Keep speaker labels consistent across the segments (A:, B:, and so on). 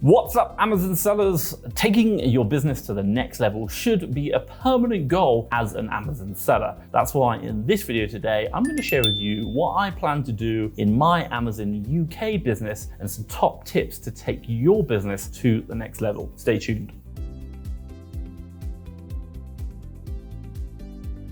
A: What's up, Amazon sellers? Taking your business to the next level should be a permanent goal as an Amazon seller. That's why in this video today, I'm going to share with you what I plan to do in my Amazon UK business and some top tips to take your business to the next level. Stay tuned.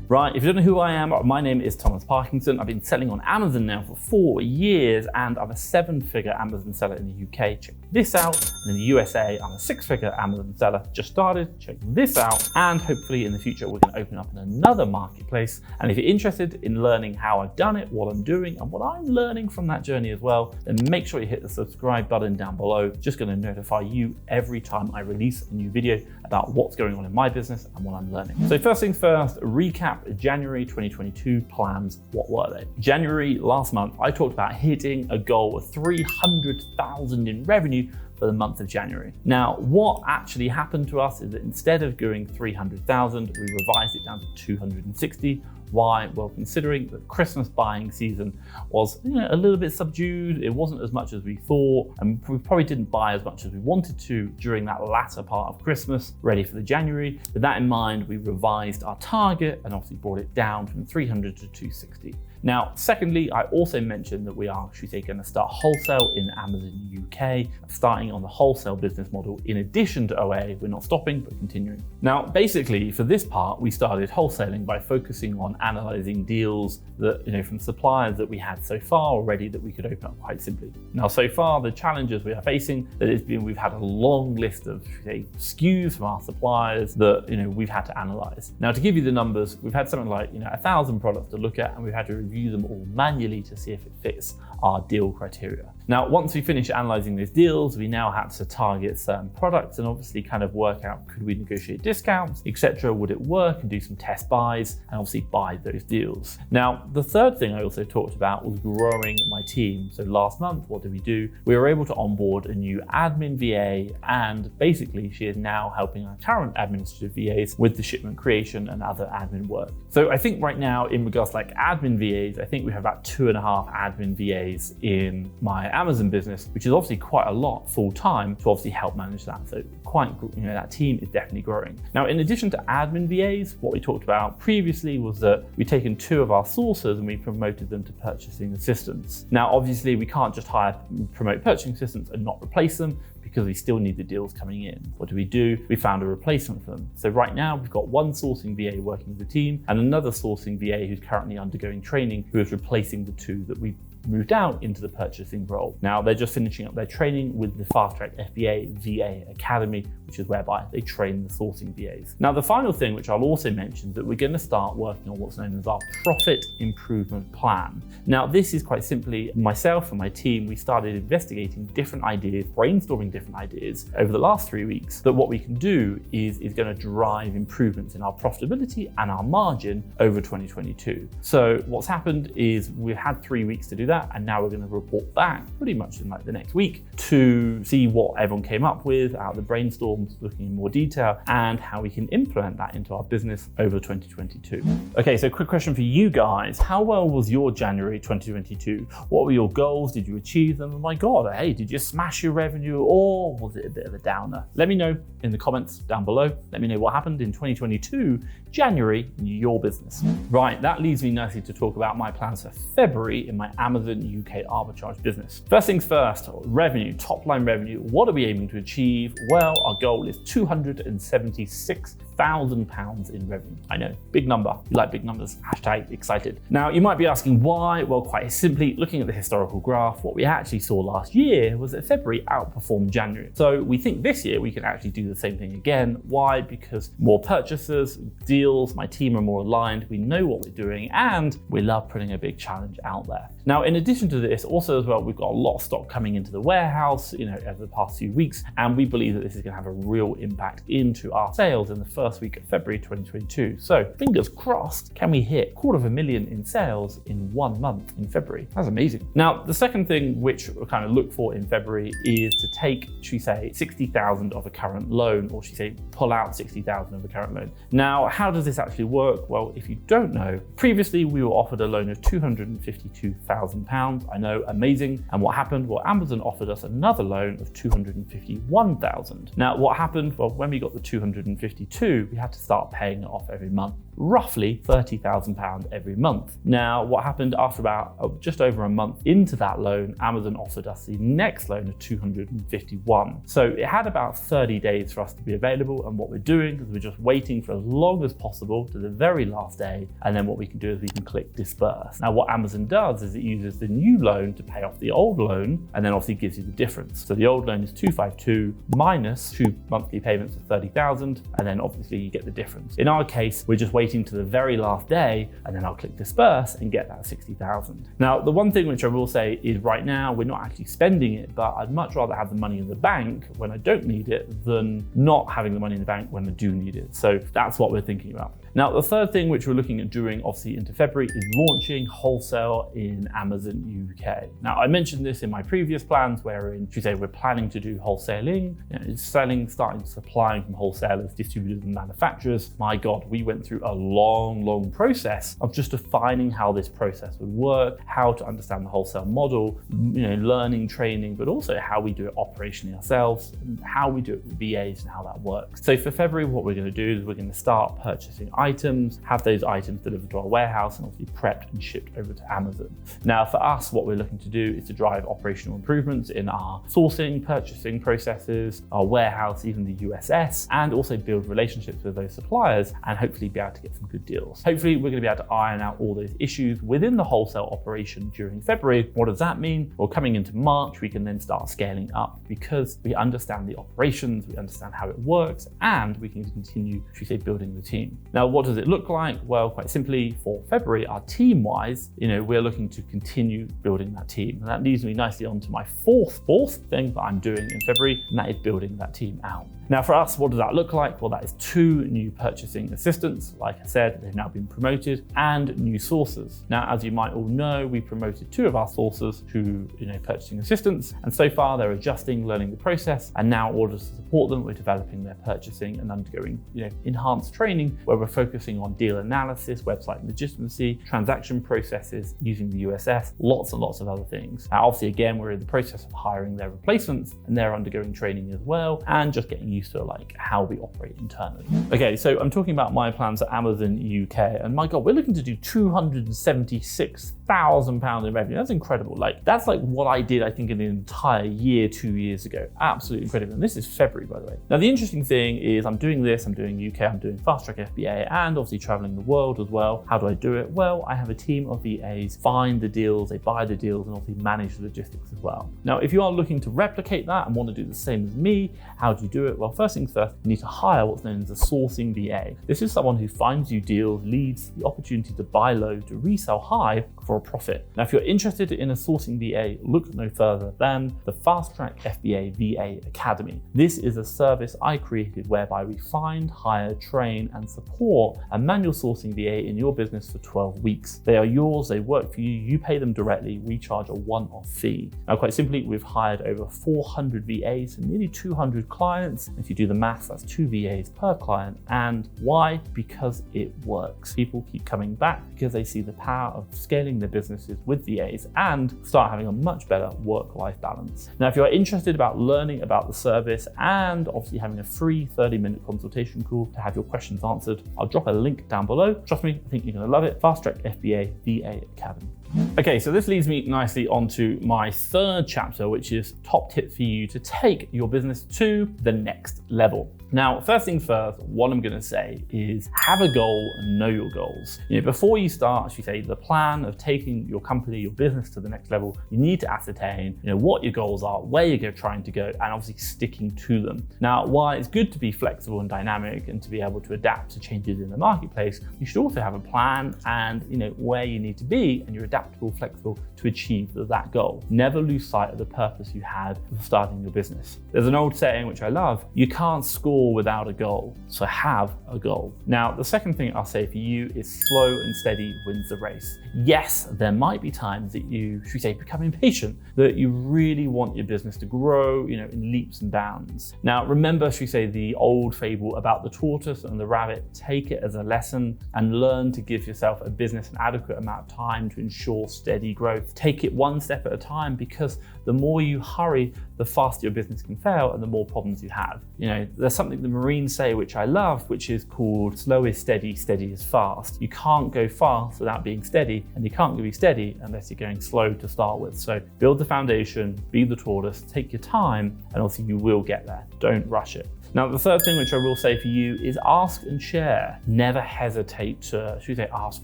A: Right, if you don't know who I am, my name is Thomas Parkinson. I've been selling on Amazon now for 4 years and I'm a 7-figure Amazon seller in the UK. Check this out. And in the USA, I'm a 6-figure Amazon seller. Just started, check this out. And hopefully in the future, we're gonna open up in another marketplace. And if you're interested in learning how I've done it, what I'm doing, and what I'm learning from that journey as well, then make sure you hit the subscribe button down below. Just gonna notify you every time I release a new video about what's going on in my business and what I'm learning. So first things first, recap January 2022 plans. What were they? January last month, I talked about hitting a goal of 300,000 in revenue for the month of January. Now, what actually happened to us is that instead of going 300,000, we revised it down to 260. Why? Well, considering that Christmas buying season was a little bit subdued, it wasn't as much as we thought, and we probably didn't buy as much as we wanted to during that latter part of Christmas, ready for the January. With that in mind, we revised our target and obviously brought it down from 300 to 260. Now, secondly, I also mentioned that we are, going to start wholesale in Amazon UK, starting on the wholesale business model. In addition to OA, we're not stopping, but continuing. Now, basically, for this part, we started wholesaling by focusing on analyzing deals that, from suppliers that we had so far already that we could open up quite simply. Now, so far, the challenges we are facing, we've had a long list of SKUs from our suppliers that, we've had to analyze. Now, to give you the numbers, we've had something like, 1,000 products to look at, and we've had to review them all manually to see if it fits our deal criteria. Now, once we finish analyzing those deals, we now had to target certain products and obviously kind of work out, could we negotiate discounts, etc. Would it work, and do some test buys and obviously buy those deals. Now, the third thing I also talked about was growing my team. So last month, what did we do? We were able to onboard a new admin VA, and basically she is now helping our current administrative VAs with the shipment creation and other admin work. So I think right now, in regards to like admin VAs, I think we have about 2.5 admin VAs in my Amazon business, which is obviously quite a lot full time to obviously help manage that. So quite, that team is definitely growing. Now, in addition to admin VAs, what we talked about previously was that we've taken 2 of our sourcers and we promoted them to purchasing assistants. Now, obviously we can't just promote purchasing assistants and not replace them, because we still need the deals coming in. What do? We found a replacement for them. So right now we've got one sourcing VA working with the team and another sourcing VA who's currently undergoing training, who is replacing the 2 that we moved out into the purchasing role. Now they're just finishing up their training with the FastTrackFBA VA Academy, which is whereby they train the sourcing VAs. Now the final thing, which I'll also mention, that we're going to start working on what's known as our profit improvement plan. Now this is quite simply myself and my team, we started investigating different ideas, brainstorming different ideas over the last 3 weeks, that what we can do is going to drive improvements in our profitability and our margin over 2022. So what's happened is we've had 3 weeks to do that, and now we're going to report back pretty much in like the next week to see what everyone came up with out of the brainstorms, looking in more detail, and how we can implement that into our business over 2022. Okay, so quick question for you guys. How well was your January 2022? What were your goals? Did you achieve them? Oh my God, hey, did you smash your revenue, or was it a bit of a downer? Let me know in the comments down below. Let me know what happened in 2022, January, in your business. Right, that leads me nicely to talk about my plans for February in my Amazon UK Arbitrage business. First things first, revenue, top line revenue. What are we aiming to achieve? Well, our goal is £276,000 in revenue. I know, big number. You like big numbers, hashtag excited. Now, you might be asking why? Well, quite simply, looking at the historical graph, what we actually saw last year was that February outperformed January. So we think this year we can actually do the same thing again. Why? Because more purchasers, deals, my team are more aligned, we know what we're doing, and we love putting a big challenge out there. Now, in addition to this, also as well, we've got a lot of stock coming into the warehouse, over the past few weeks, and we believe that this is going to have a real impact into our sales in the first week of February 2022. So fingers crossed, can we hit $250,000 in sales in 1 month in February? That's amazing. Now, the second thing which we'll kind of look for in February is to take, should we say, 60,000 of a current loan, or should we say pull out 60,000 of a current loan. Now, how does this actually work? Well, if you don't know, previously we were offered a loan of £252,000. I know, amazing. And what happened? Well, Amazon offered us another loan of $251,000. Now, what happened? Well, when we got the 252, we had to start paying it off every month, roughly £30,000 every month. Now, what happened after about just over a month into that loan, Amazon offered us the next loan of 251. So it had about 30 days for us to be available. And what we're doing is we're just waiting for as long as possible to the very last day. And then what we can do is we can click disperse. Now, what Amazon does is it uses the new loan to pay off the old loan, and then obviously gives you the difference. So the old loan is 252 minus 2 monthly payments of 30,000, and then obviously you get the difference. In our case, we're just waiting to the very last day, and then I'll click disperse and get that 60,000. Now, the one thing which I will say is right now we're not actually spending it, but I'd much rather have the money in the bank when I don't need it than not having the money in the bank when I do need it. So that's what we're thinking about. Now, the third thing which we're looking at doing obviously into February is launching wholesale in Amazon UK. Now, I mentioned this in my previous plans wherein, should we say, we're planning to do wholesaling, selling, starting supplying from wholesalers, distributors and manufacturers. My God, we went through a long process of just defining how this process would work, how to understand the wholesale model, learning, training, but also how we do it operationally ourselves, and how we do it with VAs and how that works. So for February, what we're going to do is we're going to start purchasing items, have those items delivered to our warehouse and obviously prepped and shipped over to Amazon. Now, for us, what we're looking to do is to drive operational improvements in our sourcing, purchasing processes, our warehouse, even the USS, and also build relationships with those suppliers and hopefully be able to get some good deals. Hopefully, we're going to be able to iron out all those issues within the wholesale operation during February. What does that mean? Well, coming into March, we can then start scaling up because we understand the operations, we understand how it works, and we can continue, should we say, building the team. Now, what does it look like? Well, quite simply, for February, our team-wise, we're looking to continue building that team. And that leads me nicely on to my fourth thing that I'm doing in February, and that is building that team out. Now, for us, what does that look like? Well, that is 2 new purchasing assistants. Like I said, they've now been promoted, and new sources. Now, as you might all know, we promoted 2 of our sources to purchasing assistants, and so far they're adjusting, learning the process, and now in order to support them, we're developing their purchasing and undergoing enhanced training where we're focusing on deal analysis, website legitimacy, transaction processes using the USS, lots and lots of other things. Now, obviously, again, we're in the process of hiring their replacements, and they're undergoing training as well, and just getting used to how we operate internally. Okay, so I'm talking about my plans at Amazon UK, and my God, we're looking to do £276,000 in revenue. That's incredible. That's what I did, I think, in the entire year 2 years ago. Absolutely incredible. And this is February, by the way. Now, the interesting thing is I'm doing this, I'm doing UK, I'm doing FastTrackFBA, and obviously traveling the world as well. How do I do it? Well, I have a team of VAs find the deals, they buy the deals, and obviously manage the logistics as well. Now, if you are looking to replicate that and want to do the same as me, how do you do it? Well, first things first, you need to hire what's known as a sourcing VA. This is someone who finds you deals, leads, the opportunity to buy low, to resell high for a profit. Now, if you're interested in a sourcing VA, look no further than the FastTrackFBA VA Academy. This is a service I created whereby we find, hire, train, and support a manual sourcing VA in your business for 12 weeks. They are yours, they work for you, you pay them directly, we charge a one-off fee. Now, quite simply, we've hired over 400 VAs and nearly 200 clients. If you do the maths, that's 2 VAs per client. And why? Because it works. People keep coming back because they see the power of scaling their businesses with VAs and start having a much better work-life balance. Now, if you're interested about learning about the service and obviously having a free 30-minute consultation call to have your questions answered, I'll drop a link down below. Trust me, I think you're going to love it. FastTrackFBA VA Academy. Okay, so this leads me nicely onto my third chapter, which is top tips for you to take your business to the next level. Now, first things first, what I'm going to say is have a goal and know your goals. Before you start, as you say, the plan of taking your company, your business to the next level, you need to ascertain, what your goals are, where you're trying to go, and obviously sticking to them. Now, while it's good to be flexible and dynamic and to be able to adapt to changes in the marketplace, you should also have a plan and, where you need to be, and you're adapting adaptable, flexible to achieve that goal. Never lose sight of the purpose you had for starting your business. There's an old saying which I love: you can't score without a goal, so have a goal. Now, the second thing I'll say for you is slow and steady wins the race. Yes, there might be times that you, should we say, become impatient, that you really want your business to grow, in leaps and bounds. Now, remember, should we say, the old fable about the tortoise and the rabbit. Take it as a lesson and learn to give yourself a business an adequate amount of time to ensure steady growth. Take it one step at a time, because the more you hurry, the faster your business can fail and the more problems you have. There's something the Marines say, which I love, which is called slow is steady, steady is fast. You can't go fast without being steady, and you can't be steady unless you're going slow to start with. So build the foundation, be the tortoise, take your time, and obviously you will get there. Don't rush it. Now, the third thing which I will say for you is ask and share. Never hesitate to, should we say, ask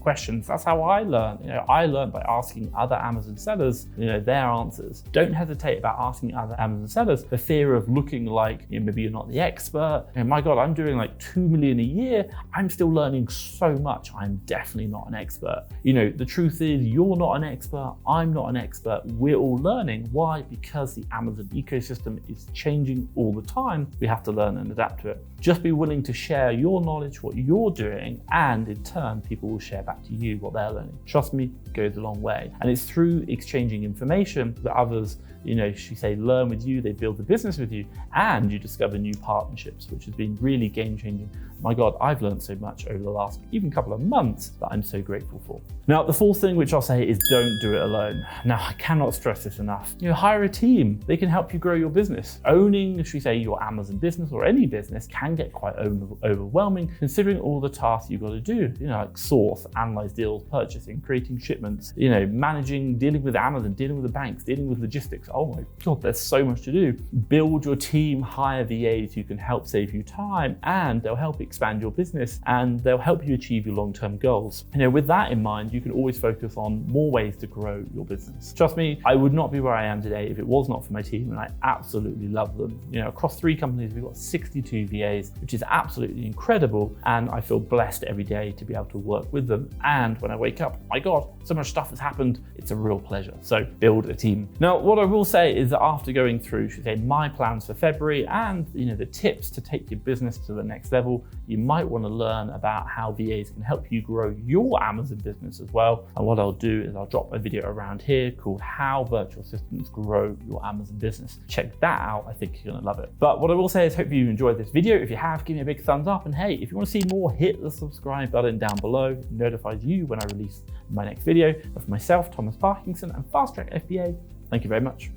A: questions. That's how I learned. I learned by asking other Amazon sellers, their answers. Don't hesitate about asking other Amazon sellers for fear of looking like, maybe you're not the expert. My God, I'm doing like 2 million a year. I'm still learning so much. I'm definitely not an expert. The truth is, you're not an expert. I'm not an expert. We're all learning. Why? Because the Amazon ecosystem is changing all the time. We have to learn and adapt to it. Just be willing to share your knowledge, what you're doing, and in turn, people will share back to you what they're learning. Trust me, it goes a long way. And it's through exchanging information that others, should we say, learn with you, they build the business with you, and you discover new partnerships, which has been really game-changing. My God, I've learned so much over the last even couple of months that I'm so grateful for. Now, the fourth thing which I'll say is don't do it alone. Now, I cannot stress this enough. Hire a team. They can help you grow your business. Owning, should we say, your Amazon business or any business can get quite overwhelming, considering all the tasks you've got to do, like source, analyze deals, purchasing, creating shipments, managing, dealing with Amazon, dealing with the banks, dealing with logistics. Oh my God, there's so much to do. Build your team, hire VAs who can help save you time, and they'll help expand your business, and they'll help you achieve your long-term goals. With that in mind, you can always focus on more ways to grow your business. Trust me, I would not be where I am today if it was not for my team, and I absolutely love them. Across 3 companies, we've got 62 VAs, which is absolutely incredible, and I feel blessed every day to be able to work with them. And when I wake up, my God, so much stuff has happened. It's a real pleasure. So build a team. Now, what I will say is that after going through, should I say, my plans for February and the tips to take your business to the next level, you might want to learn about how VAs can help you grow your Amazon business as well. And what I'll do is I'll drop a video around here called How Virtual Assistants Grow Your Amazon Business. Check that out. I think you're gonna love it. But what I will say is hopefully you enjoyed this video. If you have, give me a big thumbs up. And hey, if you want to see more, hit the subscribe button down below. It notifies you when I release my next video. But for myself, Thomas Parkinson, and FastTrackFBA, thank you very much.